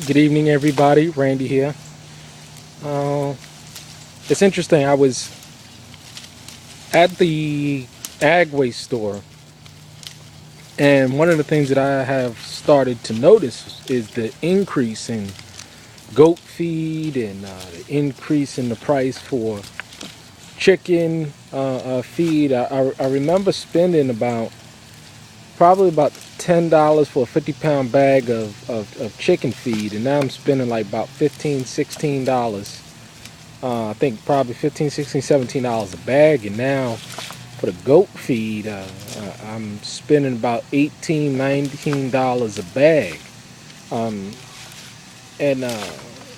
Good evening, everybody. Randy here. Uh, it's interesting. I was at the ag waste store, and one of the things that I have started to notice is the increase in goat feed and the increase in the price for chicken feed. I remember spending probably about $10 for a 50-pound bag of chicken feed, and now I'm spending like about $15, $16. I think probably 15, 16, $17 a bag, and now for the goat feed, I'm spending about 18, $19 a bag. Um, and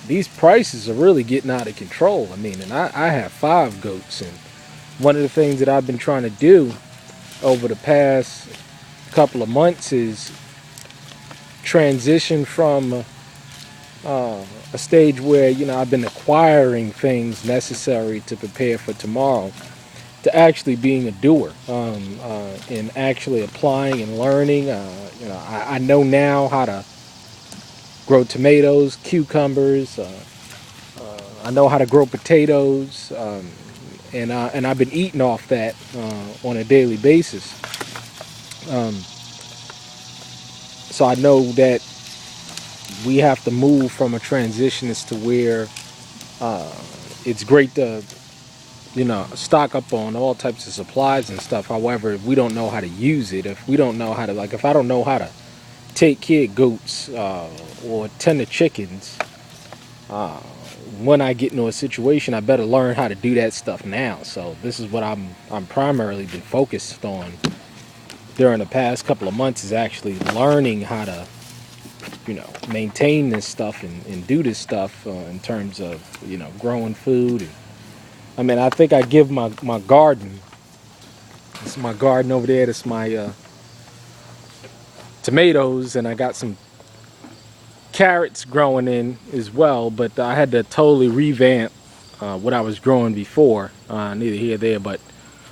these prices are really getting out of control. I mean, and I have 5 goats, and one of the things that I've been trying to do over the past couple of months is transition from a stage where I've been acquiring things necessary to prepare for tomorrow to actually being a doer, and actually applying and learning. I know now how to grow tomatoes, cucumbers. I know how to grow potatoes, and I've been eating off that on a daily basis. Um, so I know that we have to move from a transition as to where it's great to stock up on all types of supplies and stuff. However, if we don't know how to use it, if we don't know how to, like, if I don't know how to take care of goats or tend to chickens, uh, when I get into a situation, I better learn how to do that stuff now. So this is what I'm primarily been focused on during the past couple of months, is actually learning how to maintain this stuff and do this stuff in terms of growing food. And I mean, I think I give my garden. This is my garden over there. That's my tomatoes, and I got some carrots growing in as well. But I had to totally revamp what I was growing before. Neither here nor there, but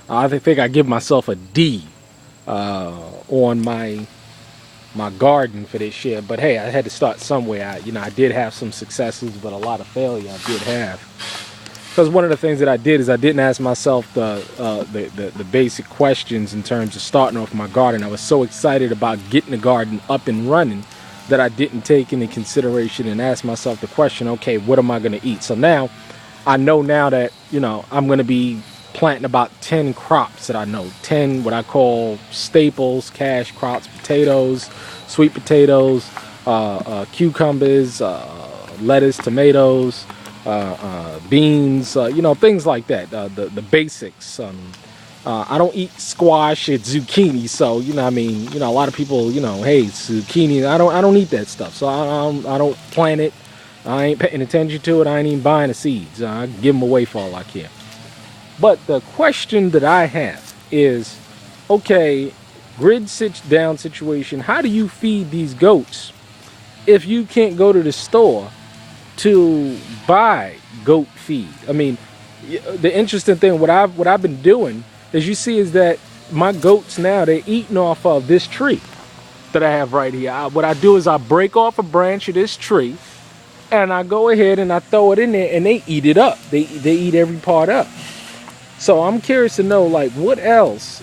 I think I give myself a D on my garden for this year. But hey, I had to start somewhere. I did have some successes, but a lot of failure I did have. Because one of the things that I did is I didn't ask myself the basic questions in terms of starting off my garden. I was so excited about getting the garden up and running that I didn't take into consideration and ask myself the question, okay, what am I going to eat? So now I know now that I'm going to be planting about 10 crops that I know, 10 what I call staples, cash crops: potatoes, sweet potatoes, cucumbers, lettuce, tomatoes, beans, things like that. The basics. I don't eat squash and zucchini, so I mean, a lot of people, hey, zucchini. I don't eat that stuff, so I don't plant it. I ain't paying attention to it. I ain't even buying the seeds. I give them away for all I can. But the question that I have is, okay, grid sit down situation. How do you feed these goats if you can't go to the store to buy goat feed? I mean, the interesting thing, what I've been doing, as you see, is that my goats now, they're eating off of this tree that I have right here. What I do is I break off a branch of this tree, and I go ahead and I throw it in there, and they eat it up. They eat every part up. So I'm curious to know, like, what else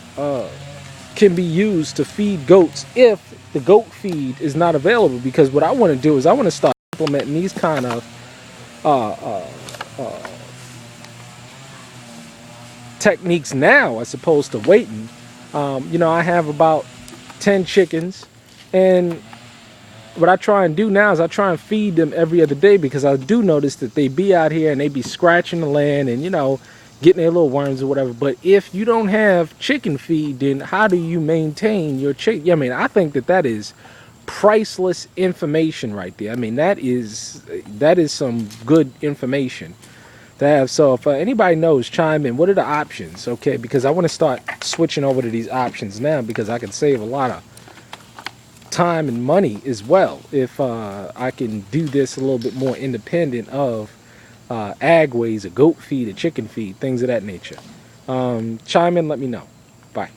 can be used to feed goats if the goat feed is not available? Because what I want to do is I want to start implementing these kind of techniques now as opposed to waiting. I have about 10 chickens, and what I try and do now is I try and feed them every other day, because I do notice that they be out here and they be scratching the land and getting their little worms or whatever. But if you don't have chicken feed, then how do you maintain your chicken? I mean, I think that is priceless information right there. I mean, that is some good information to have. So if anybody knows, chime in. What are the options? Okay, because I want to start switching over to these options now, because I can save a lot of time and money as well if I can do this a little bit more independent of ag ways, a goat feed, a chicken feed, things of that nature. Chime in, let me know. Bye.